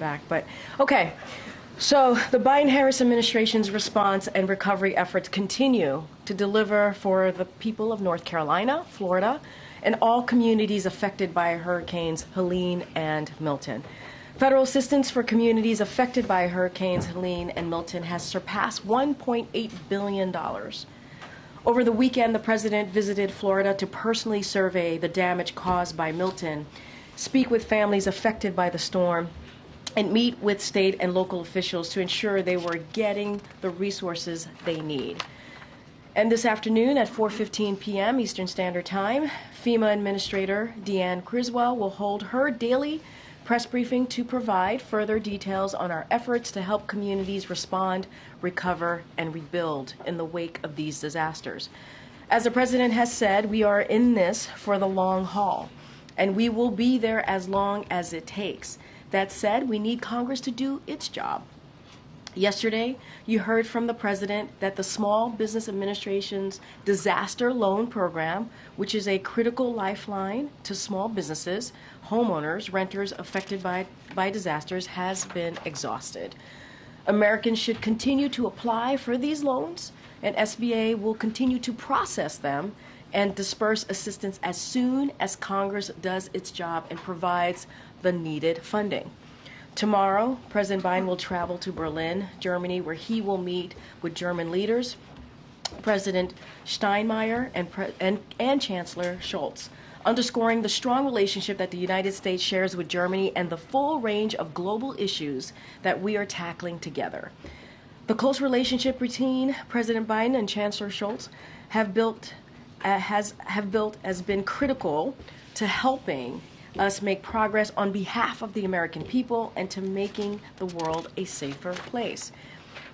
back. But okay, so the Biden-Harris administration's response and recovery efforts continue to deliver for the people of North Carolina, Florida, and all communities affected by Hurricanes Helene and Milton. Federal assistance for communities affected by Hurricanes Helene and Milton has surpassed $1.8 billion. Over the weekend, the president visited Florida to personally survey the damage caused by Milton, speak with families affected by the storm, and meet with state and local officials to ensure they were getting the resources they need. And this afternoon at 4:15 p.m. Eastern Standard Time, FEMA Administrator Deanne Criswell will hold her daily press briefing to provide further details on our efforts to help communities respond, recover, and rebuild in the wake of these disasters. As the president has said, we are in this for the long haul, and we will be there as long as it takes. That said, we need Congress to do its job. Yesterday, you heard from the president that the Small Business Administration's disaster loan program, which is a critical lifeline to small businesses, homeowners, renters affected by disasters, has been exhausted. Americans should continue to apply for these loans, and SBA will continue to process them and disperse assistance as soon as Congress does its job and provides the needed funding. Tomorrow, President Biden will travel to Berlin, Germany, where he will meet with German leaders, President Steinmeier and Chancellor Scholz, underscoring the strong relationship that the United States shares with Germany and the full range of global issues that we are tackling together. The close relationship between President Biden and Chancellor Scholz has been critical to helping us make progress on behalf of the American people and to making the world a safer place.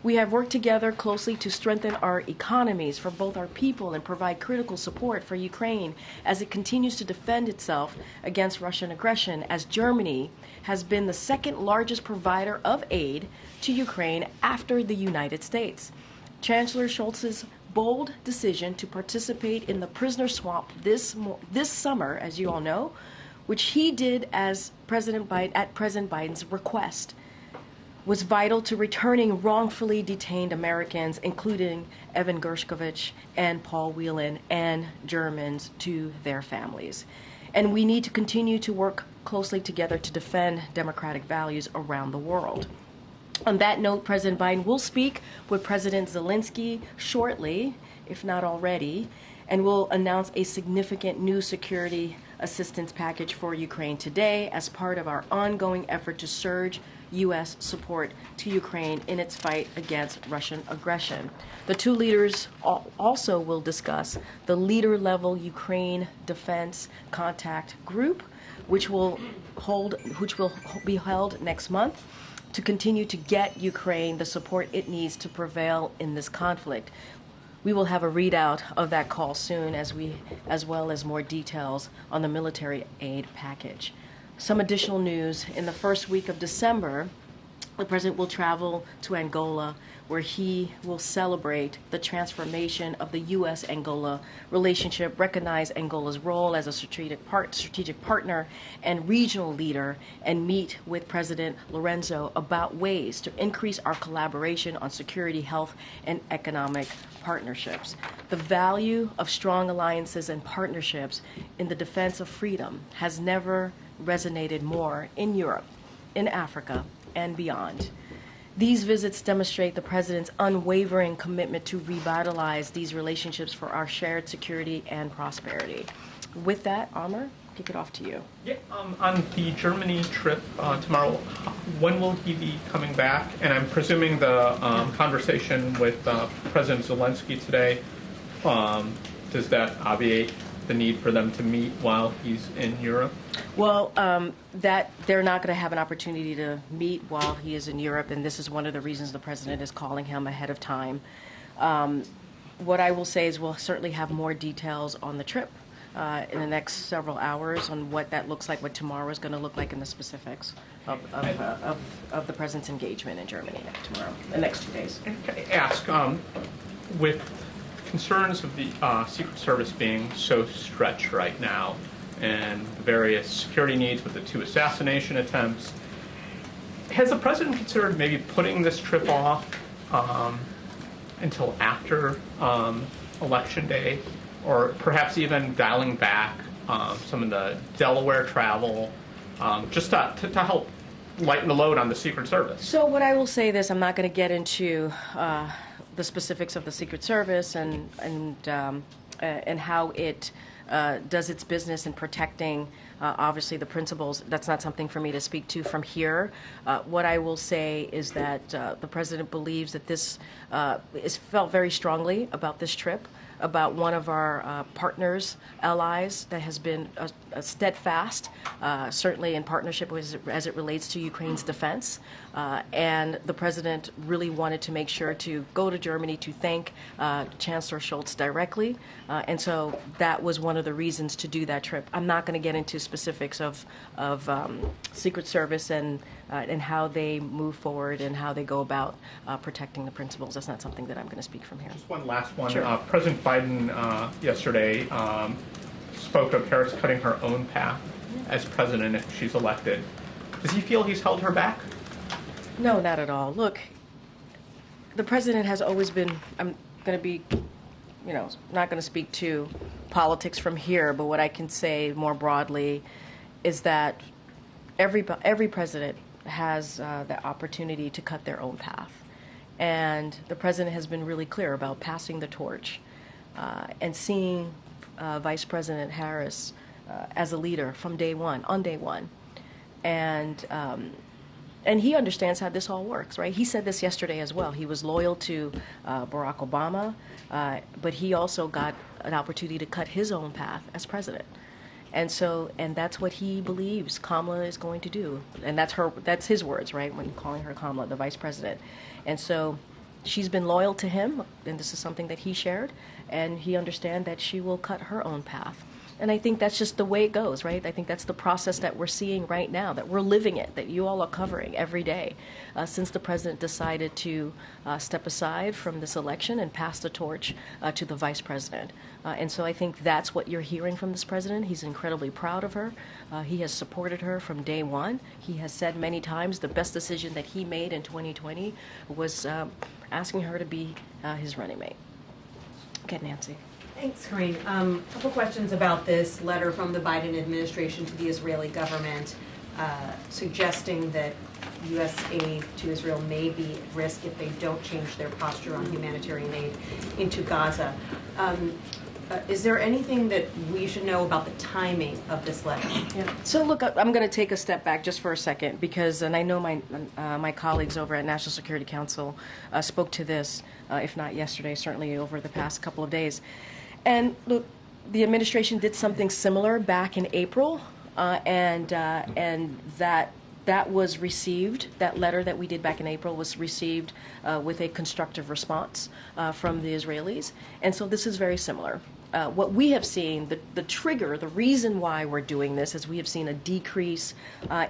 We have worked together closely to strengthen our economies for both our people and provide critical support for Ukraine as it continues to defend itself against Russian aggression, as Germany has been the second largest provider of aid to Ukraine after the United States. Chancellor Scholz's bold decision to participate in the prisoner swap this summer, as you all know, which he did as President Biden's request, was vital to returning wrongfully detained Americans, including Evan Gershkovich and Paul Whelan, and Germans, to their families. And we need to continue to work closely together to defend democratic values around the world. On that note, President Biden will speak with President Zelensky shortly, if not already, and will announce a significant new security assistance package for Ukraine today as part of our ongoing effort to surge U.S. support to Ukraine in its fight against Russian aggression. The two leaders also will discuss the leader-level Ukraine Defense Contact Group, which will be held next month to continue to get Ukraine the support it needs to prevail in this conflict. We will have a readout of that call soon, as well as more details on the military aid package. Some additional news: in the first week of December, the president will travel to Angola, where he will celebrate the transformation of the U.S.-Angola relationship, recognize Angola's role as a strategic partner and regional leader, and meet with President Lorenzo about ways to increase our collaboration on security, health, and economic partnerships. The value of strong alliances and partnerships in the defense of freedom has never resonated more in Europe, in Africa, and beyond. These visits demonstrate the president's unwavering commitment to revitalize these relationships for our shared security and prosperity. With that, Amr, kick it off to you. Yeah, on the Germany trip tomorrow, when will he be coming back? And I'm presuming the conversation with President Zelensky today, does that obviate the need for them to meet while he's in Europe? Well, that they're not going to have an opportunity to meet while he is in Europe, and this is one of the reasons the president is calling him ahead of time. What I will say is we'll certainly have more details on the trip in the next several hours on what that looks like, what tomorrow is going to look like in the specifics of the president's engagement in Germany tomorrow, the next 2 days. And can I ask, with concerns of the Secret Service being so stretched right now, and the various security needs with the 2 assassination attempts, Has the president considered maybe putting this trip off until after Election Day, or perhaps even dialing back some of the Delaware travel, just to help lighten the load on the Secret Service? So what I will say this, I'm not going to get into the specifics of the Secret Service and how it does its business in protecting, obviously, the principles. That's not something for me to speak to from here. What I will say is that the president believes that this is felt very strongly about this trip, about one of our partners, allies, that has been steadfast, certainly in partnership as it relates to Ukraine's defense. And the president really wanted to make sure to go to Germany to thank Chancellor Scholz directly. And so that was one of the reasons to do that trip. I'm not going to get into specifics of Secret Service and how they move forward and how they go about protecting the principles. That's not something that I'm going to speak from here. Just one last one. Sure. President Biden yesterday spoke of Harris cutting her own path as president if she's elected. Does he feel he's held her back? No, not at all. Look, the president has always been, I'm going to be, not going to speak to politics from here, but what I can say more broadly is that every president has the opportunity to cut their own path. And the president has been really clear about passing the torch and seeing Vice President Harris as a leader from day one, on day one. And he understands how this all works, right? He said this yesterday as well. He was loyal to Barack Obama, but he also got an opportunity to cut his own path as president. And that's what he believes Kamala is going to do. And that's his words, right, when calling her Kamala, the vice president. And so she's been loyal to him, and this is something that he shared, and he understands that she will cut her own path. And I think that's just the way it goes, right? I think that's the process that we're seeing right now, that we're living it, that you all are covering every day since the president decided to step aside from this election and pass the torch to the vice president. And so I think that's what you're hearing from this president. He's incredibly proud of her. He has supported her from day one. He has said many times the best decision that he made in 2020 was asking her to be his running mate. Okay, Nancy. Thanks, Karine. A couple questions about this letter from the Biden administration to the Israeli government suggesting that U.S. aid to Israel may be at risk if they don't change their posture on humanitarian aid into Gaza. Is there anything that we should know about the timing of this letter? Yeah. So look, I'm going to take a step back just for a second because, and I know my colleagues over at National Security Council spoke to this, if not yesterday, certainly over the past couple of days. And look, the administration did something similar back in April, and that was received. That letter that we did back in April was received with a constructive response from the Israelis, and so this is very similar. What we have seen, the trigger, the reason why we're doing this is we have seen a decrease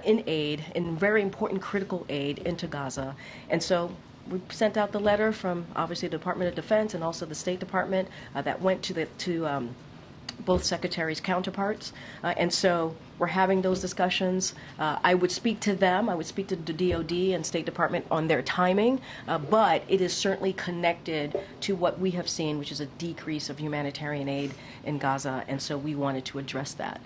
in aid, in very important critical aid into Gaza, and so we sent out the letter from obviously the Department of Defense and also the State Department that went to both secretaries' counterparts, and so we're having those discussions. I would speak to them. I would speak to the DOD and State Department on their timing, but it is certainly connected to what we have seen, which is a decrease of humanitarian aid in Gaza, and so we wanted to address that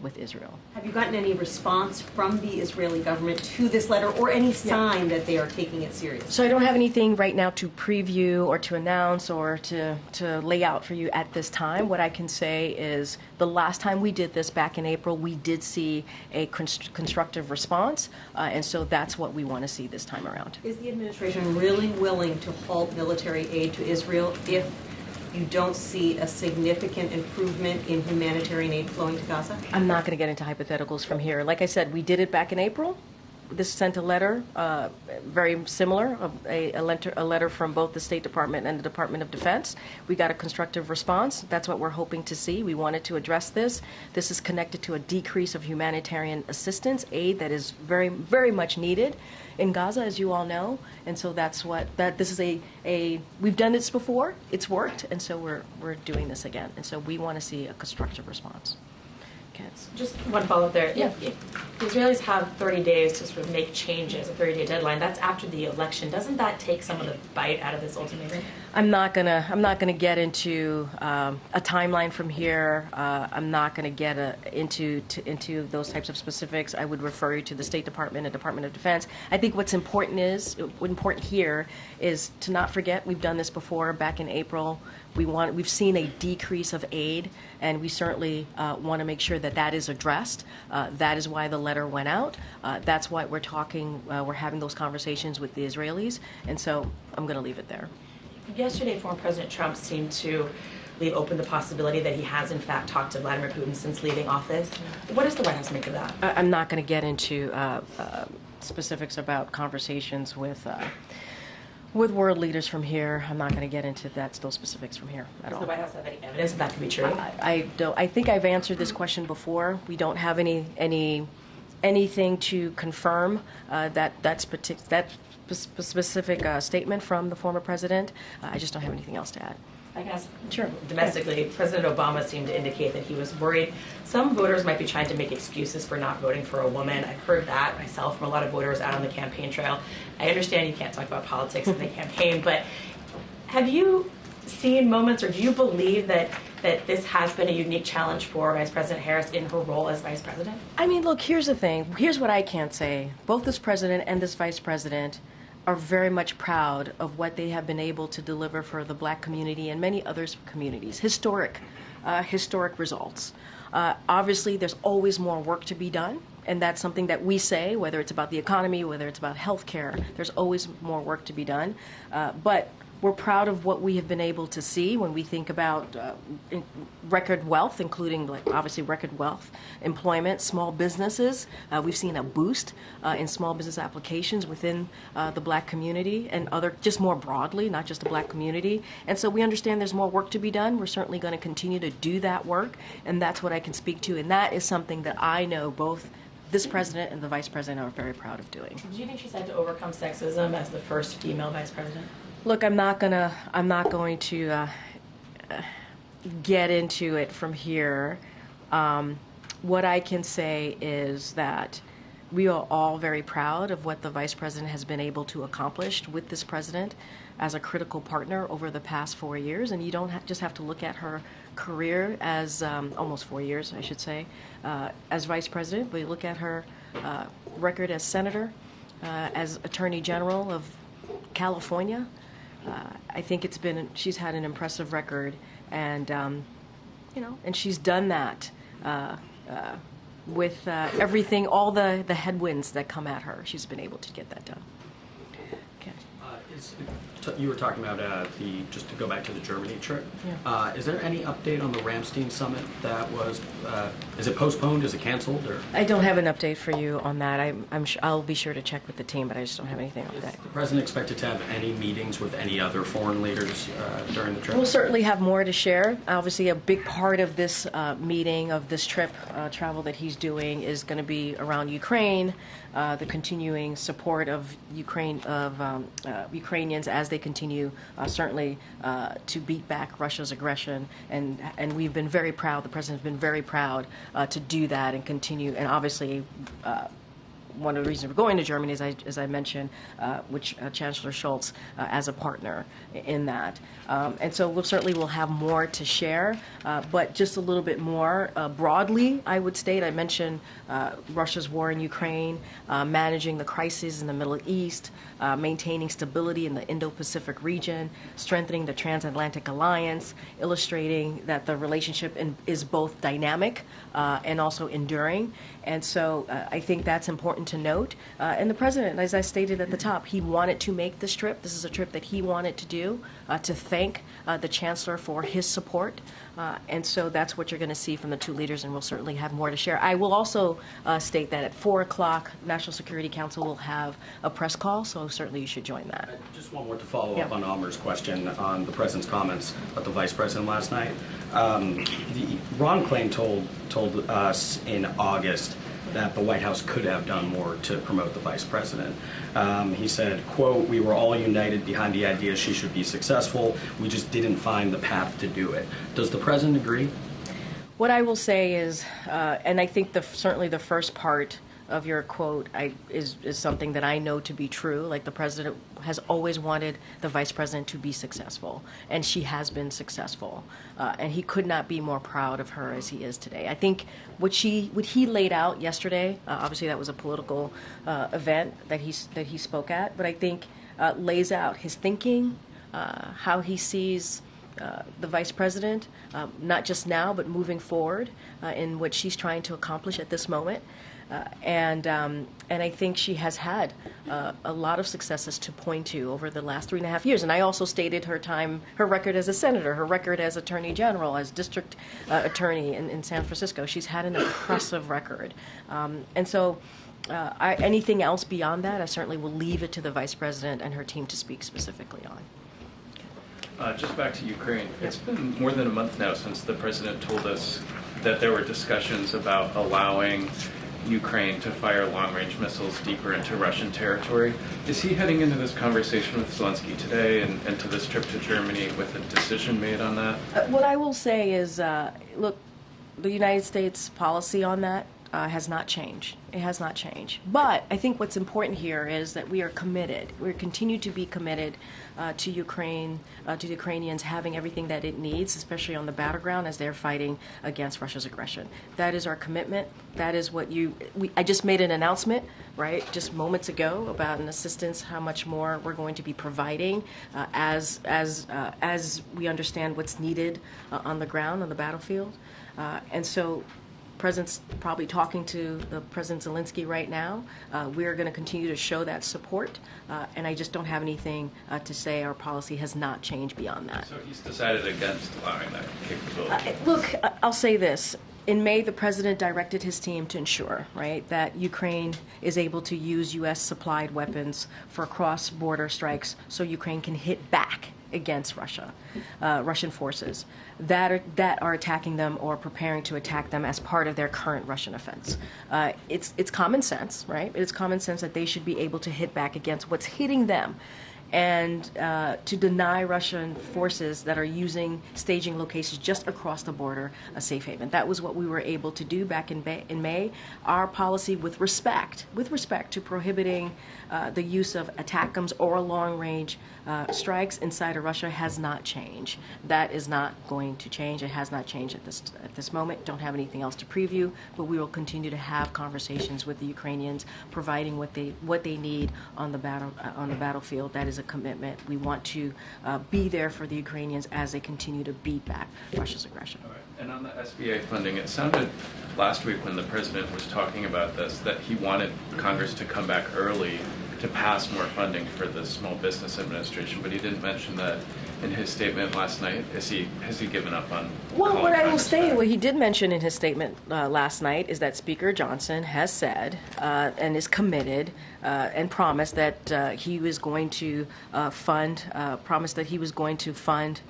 with Israel. Have you gotten any response from the Israeli government to this letter or any sign that they are taking it seriously? So I don't have anything right now to preview or to announce or to lay out for you at this time. What I can say is the last time we did this back in April, we did see a constructive response, and so that's what we want to see this time around. Is the administration really willing to halt military aid to Israel if you don't see a significant improvement in humanitarian aid flowing to Gaza? I'm not going to get into hypotheticals from here. Like I said, we did it back in April. This sent a letter, very similar, a letter from both the State Department and the Department of Defense. We got a constructive response. That's what we're hoping to see. We wanted to address this. This is connected to a decrease of humanitarian assistance, aid that is very, very much needed in Gaza, as you all know. And so this is we've done this before. It's worked, and so we're doing this again. And so we want to see a constructive response. significance. Just one follow-up there. Yeah. If the Israelis have 30 days to sort of make changes, a 30-day deadline, that's after the election. Doesn't that take some of the bite out of this ultimatum? I'm not gonna get into a timeline from here. I'm not gonna get into those types of specifics. I would refer you to the State Department and Department of Defense. I think what's important here is to not forget we've done this before. Back in April, we've seen a decrease of aid, and we certainly want to make sure that that is addressed. That is why the letter went out. That's why we're having those conversations with the Israelis, and so I'm going to leave it there. Yesterday, former President Trump seemed to leave open the possibility that he has, in fact, talked to Vladimir Putin since leaving office. What does the White House make of that? I'm not going to get into specifics about conversations with world leaders from here. I'm not going to get into those specifics from here at all. Does the White House have any evidence that could be true? I don't. I think I've answered this question before. We don't have anything to confirm that specific statement from the former president. I just don't have anything else to add. I guess Sure. domestically, President Obama seemed to indicate that he was worried some voters might be trying to make excuses for not voting for a woman. I've heard that myself from a lot of voters out on the campaign trail. I understand you can't talk about politics in the campaign, but have you seen moments, or do you believe that this has been a unique challenge for Vice President Harris in her role as Vice President? I mean, look, here's the thing. Here's what I can't say. Both this president and this vice president are very much proud of what they have been able to deliver for the black community and many other communities. Historic results. Obviously, there's always more work to be done, and that's something that we say, whether it's about the economy, whether it's about healthcare, there's always more work to be done. But we're proud of what we have been able to see when we think about record wealth, including obviously record wealth, employment, small businesses. We've seen a boost in small business applications within the black community and just more broadly, not just the black community. And so we understand there's more work to be done. We're certainly going to continue to do that work, and that's what I can speak to. And that is something that I know both this president and the vice president are very proud of doing. Do you think she's had to overcome sexism as the first female vice president? Look, I'm not going to get into it from here. What I can say is that we are all very proud of what the vice president has been able to accomplish with this president as a critical partner over the past 4 years. And you don't just have to look at her career as almost 4 years, I should say, as vice president, but you look at her record as senator, as attorney general of California. I think she's had an impressive record, and and she's done that with everything, all the headwinds that come at her. She's been able to get that done. Okay. You were talking about just to go back to the Germany trip. Yeah. Is there any update on the Ramstein summit that was? Is it postponed? Is it canceled? Or I don't have an update for you on that. I'll be sure to check with the team, but I just don't have anything on that. Is the president expected to have any meetings with any other foreign leaders during the trip? We'll certainly have more to share. Obviously, a big part of this meeting, of this trip, travel that he's doing, is going to be around Ukraine, the continuing support of Ukrainians as they continue certainly to beat back Russia's aggression, and we've been very proud. The president's been very proud to do that and continue. And obviously, one of the reasons we're going to Germany, as I mentioned, which Chancellor Scholz as a partner in that. And so we'll have more to share, but just a little bit more broadly, I would state. I mentioned Russia's war in Ukraine, managing the crisis in the Middle East, maintaining stability in the Indo-Pacific region, strengthening the transatlantic alliance, illustrating that the relationship is both dynamic and also enduring. And so I think that's important to note. And the president, as I stated at the top, he wanted to make this trip. This is a trip that he wanted to do to thank the chancellor for his support. And so that's what you're going to see from the two leaders, and we'll certainly have more to share. I will also state that at 4 o'clock, National Security Council will have a press call, so certainly you should join that. Just one more to follow up on Amar's question on the president's comments about the vice president last night. Ron Klain told us in August that the White House could have done more to promote the vice president. He said, quote, "We were all united behind the idea she should be successful. We just didn't find the path to do it." Does the president agree? What I will say is, and I think certainly the first part of your quote is something that I know to be true. Like, the president has always wanted the vice president to be successful, and she has been successful. And he could not be more proud of her as he is today. I think what he laid out yesterday, obviously that was a political event that he spoke at, but I think lays out his thinking, how he sees the vice president, not just now, but moving forward in what she's trying to accomplish at this moment. And I think she has had a lot of successes to point to over the last 3.5 years. And I also stated her record as a senator, her record as attorney general, as district attorney in San Francisco. She's had an impressive record. And so anything else beyond that, I certainly will leave it to the vice president and her team to speak specifically on. Just back to Ukraine. It's been more than a month now since the president told us that there were discussions about allowing Ukraine to fire long-range missiles deeper into Russian territory. Is he heading into this conversation with Zelensky today and to this trip to Germany with a decision made on that? What I will say is, look, the United States policy on that has not changed. It has not changed. But I think what's important here is that we are committed. We continue to be committed to Ukraine, to the Ukrainians having everything that it needs, especially on the battleground as they're fighting against Russia's aggression. That is our commitment. That is what I just made an announcement, right, just moments ago about an assistance, how much more we're going to be providing as we understand what's needed on the ground, on the battlefield. And so President's probably talking to the President Zelensky right now. We are going to continue to show that support, and I just don't have anything to say. Our policy has not changed beyond that. So he's decided against allowing that capability. Look, I'll say this. In May, the president directed his team to ensure, right, that Ukraine is able to use U.S.-supplied weapons for cross-border strikes so Ukraine can hit back against Russian forces that are attacking them or preparing to attack them as part of their current Russian offense. It's common sense, right? It's common sense that they should be able to hit back against what's hitting them, and to deny Russian forces that are staging locations just across the border a safe haven. That was what we were able to do back in May. Our policy with respect to prohibiting the use of ATACMS or long-range strikes inside of Russia has not changed. That is not going to change. It has not changed at this moment. Don't have anything else to preview, but we will continue to have conversations with the Ukrainians, providing what they need on the battlefield. That is a commitment. We want to be there for the Ukrainians as they continue to beat back Russia's aggression. All right. And on the SBA funding, it sounded last week when the president was talking about this that he wanted Congress to come back early to pass more funding for the Small Business Administration, but he didn't mention that in his statement last night. Has he given up on? Well, what I will say, what he did mention in his statement last night is that Speaker Johnson has said and is committed and promised that he was going to fund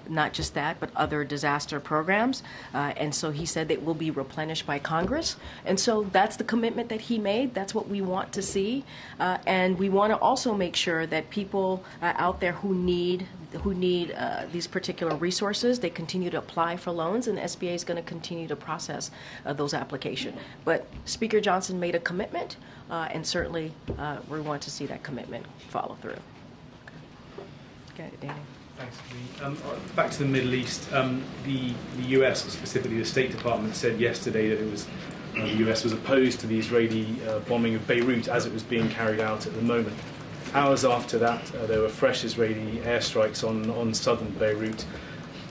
not just that, but other disaster programs. And so he said that will be replenished by Congress. And so that's the commitment that he made. That's what we want to see. And we want to also make sure that people out there who need these particular resources, they continue to apply for loans, and the SBA is going to continue to process those applications. But Speaker Johnson made a commitment, and certainly we want to see that commitment follow through. Okay, Danny. Thanks, Karine. Back to the Middle East, the US, specifically the State Department, said yesterday that the US was opposed to the Israeli bombing of Beirut as it was being carried out at the moment. Hours after that, there were fresh Israeli airstrikes on southern Beirut.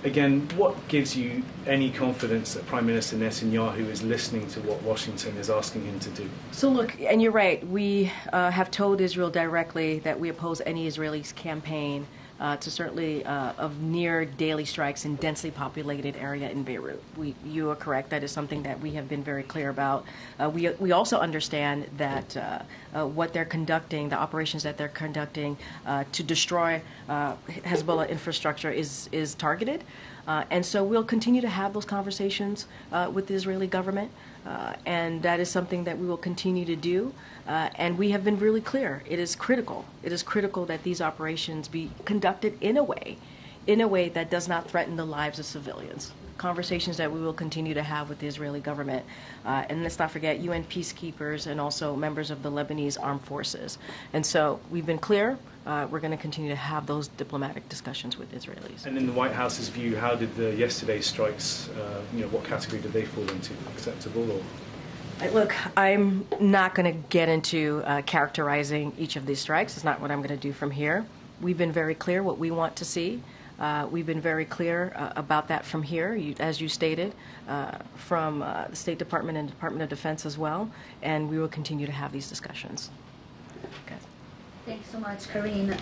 Again, what gives you any confidence that Prime Minister Netanyahu is listening to what Washington is asking him to do? So look, and you're right, we have told Israel directly that we oppose any Israeli campaign to certainly of near daily strikes in densely populated area in Beirut. You are correct. That is something that we have been very clear about. We also understand that what they're conducting, the operations that they're conducting to destroy Hezbollah infrastructure is targeted. And so we'll continue to have those conversations with the Israeli government. And that is something that we will continue to do. And we have been really clear. It is critical. It is critical that these operations be conducted in a way that does not threaten the lives of civilians. conversations that we will continue to have with the Israeli government. And let's not forget UN peacekeepers and also members of the Lebanese armed forces. And so we've been clear. We're going to continue to have those diplomatic discussions with Israelis. And in the White House's view, how did the yesterday's strikes, what category did they fall into? Acceptable or? Look, I'm not going to get into characterizing each of these strikes. It's not what I'm going to do from here. We've been very clear what we want to see. We've been very clear about that from here, as you stated, from the State Department and Department of Defense as well, and we will continue to have these discussions. Okay. Thank you so much, Karine.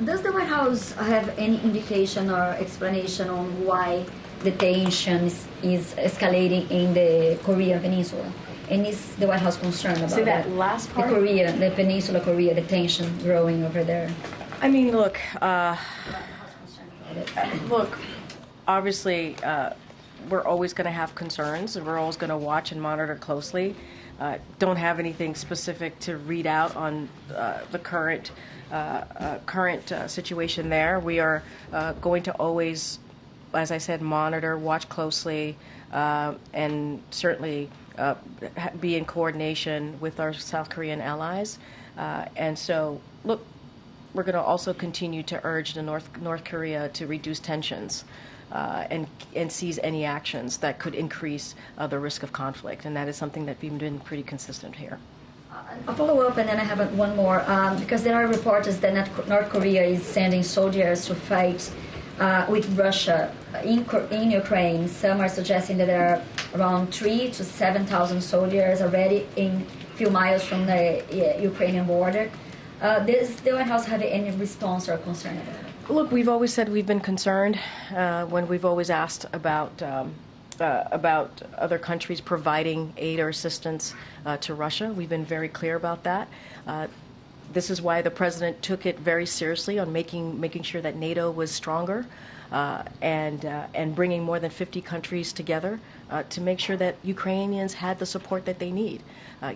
Does the White House have any indication or explanation on why the tension is escalating in the Korean Peninsula? And is the White House concerned about Say that last part? The Peninsula Korea, the tension growing over there? I mean, look, obviously, we're always going to have concerns, and we're always going to watch and monitor closely. Don't have anything specific to read out on the current situation there. We are going to always, as I said, monitor, watch closely, and certainly be in coordination with our South Korean allies. And so, look, we're going to also continue to urge the North Korea to reduce tensions and seize any actions that could increase the risk of conflict. And that is something that we've been pretty consistent here. A follow-up, and then I have one more, because there are reports that North Korea is sending soldiers to fight with Russia in Ukraine. Some are suggesting that there are around 3,000 to 7,000 soldiers already in a few miles from the Ukrainian border. Does the White House have any response or concern about it? Look, we've always said we've been concerned when we've always asked about other countries providing aid or assistance to Russia. We've been very clear about that. This is why the president took it very seriously on making sure that NATO was stronger and bringing more than 50 countries together to make sure that Ukrainians had the support that they need.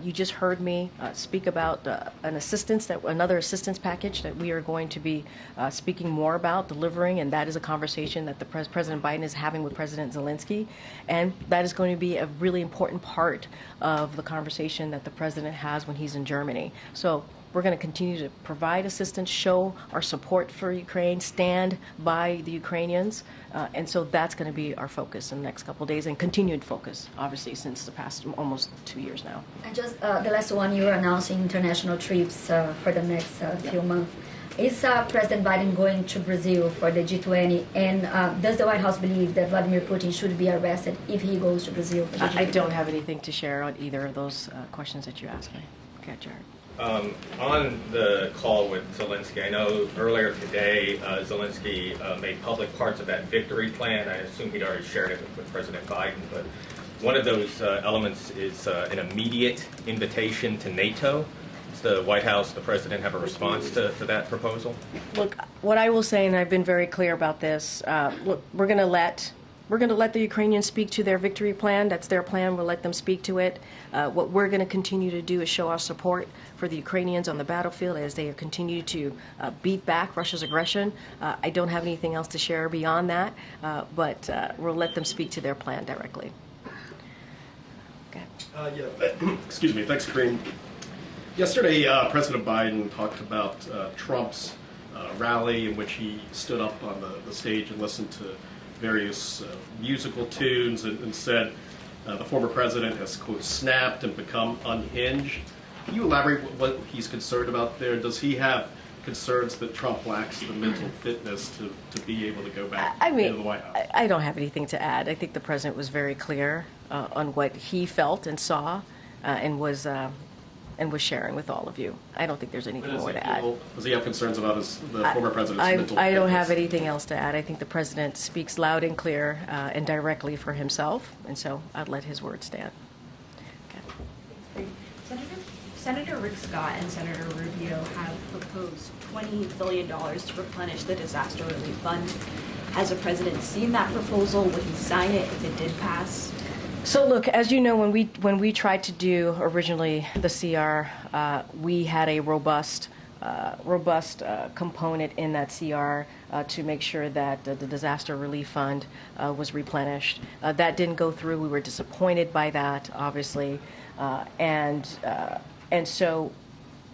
You just heard me speak about another assistance package that we are going to be speaking more about, delivering, and that is a conversation that President Biden is having with President Zelensky, and that is going to be a really important part of the conversation that the president has when he's in Germany. So we're going to continue to provide assistance, show our support for Ukraine, stand by the Ukrainians, and so that's going to be our focus in the next couple of days, and continued focus, obviously, since the past almost 2 years now. And just the last one, you are announcing international trips for the next few months. Is President Biden going to Brazil for the G20, and does the White House believe that Vladimir Putin should be arrested if he goes to Brazil? For the G20? I don't have anything to share on either of those questions that you asked me. Okay, Jared. On the call with Zelensky, I know earlier today Zelensky made public parts of that victory plan. I assume he'd already shared it with President Biden, but one of those elements is an immediate invitation to NATO. Does the White House, the president, have a response to that proposal? Look, what I will say, and I've been very clear about this, look, we're going to let the Ukrainians speak to their victory plan. That's their plan. We'll let them speak to it. What we're going to continue to do is show our support for the Ukrainians on the battlefield as they continue to beat back Russia's aggression. I don't have anything else to share beyond that, but we'll let them speak to their plan directly. Okay. Excuse me. Thanks, Karine. Yesterday, President Biden talked about Trump's rally in which he stood up on the stage and listened to various musical tunes and said the former president has, quote, snapped and become unhinged. Can you elaborate what he's concerned about there? Does he have concerns that Trump lacks the mental fitness to be able to go back into the White House? I don't have anything to add. I think the president was very clear on what he felt and saw and was sharing with all of you. I don't think there's anything more to add. Does he have concerns about the former president's mental fitness? I don't have anything else to add. I think the president speaks loud and clear and directly for himself, and so I'd let his word stand. Okay. Senator Rick Scott and Senator Rubio have proposed $20 billion to replenish the disaster relief fund. Has the president seen that proposal? Would he sign it if it did pass? So look, as you know, when we tried to do originally the CR, we had a robust robust component in that CR to make sure that the disaster relief fund was replenished. That didn't go through. We were disappointed by that, obviously, and so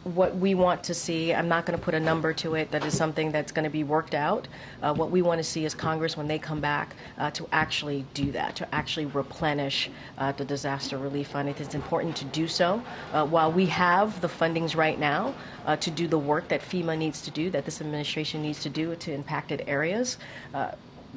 what we want to see, I'm not going to put a number to it, that is something that's going to be worked out. What we want to see is Congress, when they come back, to actually do that, to actually replenish the disaster relief fund. It's important to do so. While we have the fundings right now to do the work that FEMA needs to do, that this administration needs to do to impacted areas,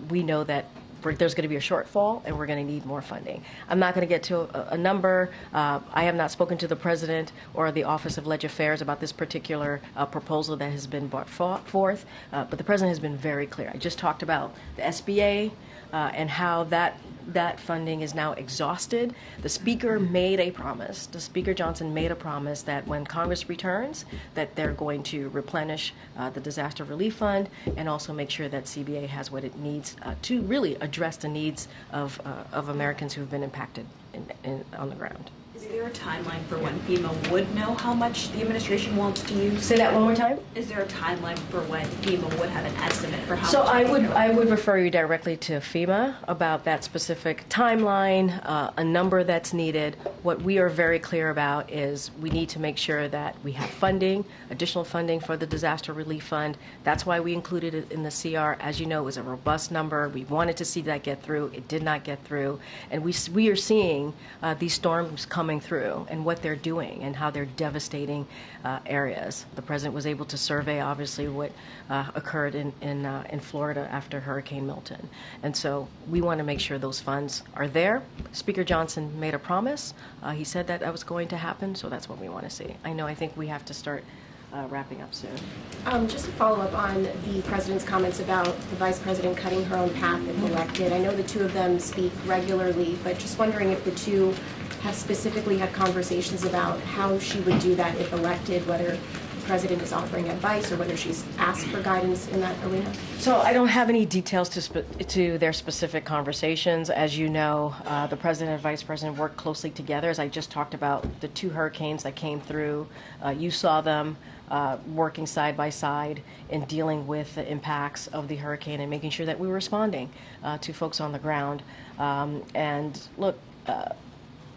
we know that there's going to be a shortfall, and we're going to need more funding. I'm not going to get to a number. I have not spoken to the President or the Office of Leg Affairs about this particular proposal that has been brought forth, but the President has been very clear. I just talked about the SBA and how that funding is now exhausted. The Speaker made a promise. The Speaker Johnson made a promise that when Congress returns, that they're going to replenish the disaster relief fund and also make sure that CBA has what it needs to really address the needs of Americans who have been impacted on the ground. Is there a timeline for when FEMA would know how much the administration wants to use? Say that one more time. Is there a timeline for when FEMA would have an estimate for how So much? I would refer you directly to FEMA about that specific timeline, a number that's needed. What we are very clear about is we need to make sure that we have funding, additional funding for the disaster relief fund. That's why we included it in the CR. As you know, it was a robust number. We wanted to see that get through. It did not get through. And we are seeing these storms coming through and what they're doing and how they're devastating areas. The President was able to survey, obviously, what occurred in Florida after Hurricane Milton. And so we want to make sure those funds are there. Speaker Johnson made a promise. He said that was going to happen, so that's what we want to see. I think we have to start wrapping up soon. Just to follow up on the President's comments about the Vice President cutting her own path if elected. I know the two of them speak regularly, but just wondering if the two have specifically had conversations about how she would do that if elected, whether the President is offering advice or whether she's asked for guidance in that arena? So I don't have any details to their specific conversations. As you know, the President and Vice President work closely together. As I just talked about the two hurricanes that came through, you saw them working side by side in dealing with the impacts of the hurricane and making sure that we were responding to folks on the ground. And look,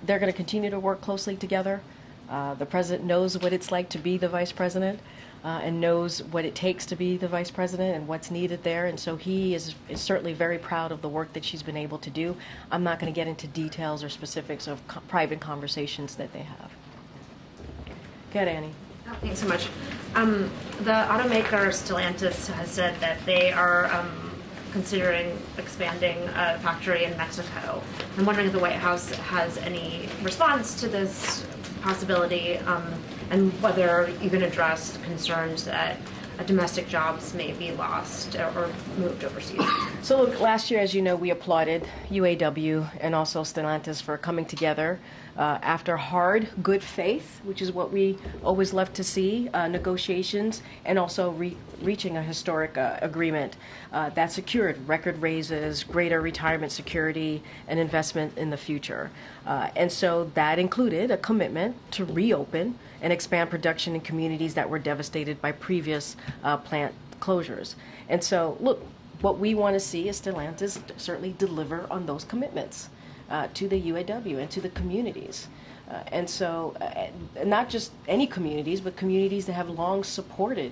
they're going to continue to work closely together. The President knows what it's like to be the Vice President and knows what it takes to be the Vice President and what's needed there. And so he is certainly very proud of the work that she's been able to do. I'm not going to get into details or specifics of private conversations that they have. Go ahead, Annie. Oh, thanks so much. The automaker Stellantis has said that they are considering expanding a factory in Mexico. I'm wondering if the White House has any response to this possibility and whether you can address concerns that domestic jobs may be lost or moved overseas. So look, last year, as you know, we applauded UAW and also Stellantis for coming together after hard, good faith, which is what we always love to see, negotiations, and also reaching a historic agreement that secured record raises, greater retirement security, and investment in the future. And so that included a commitment to reopen and expand production in communities that were devastated by previous plant closures. And so, look, what we want to see is Stellantis certainly deliver on those commitments to the UAW and to the communities. And so not just any communities, but communities that have long supported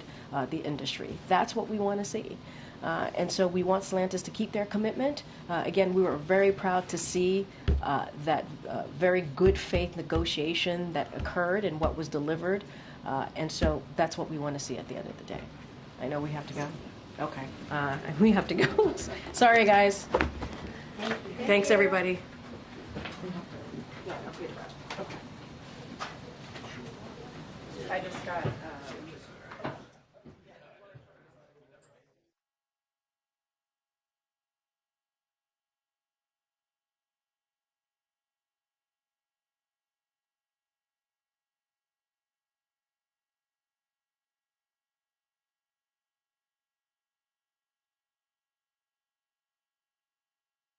the industry. That's what we want to see. And so we want Stellantis to keep their commitment. Again, we were very proud to see that very good faith negotiation that occurred and what was delivered. And so that's what we want to see at the end of the day. I know we have to go. Okay. We have to go. Sorry, guys. Thanks, everybody. I just got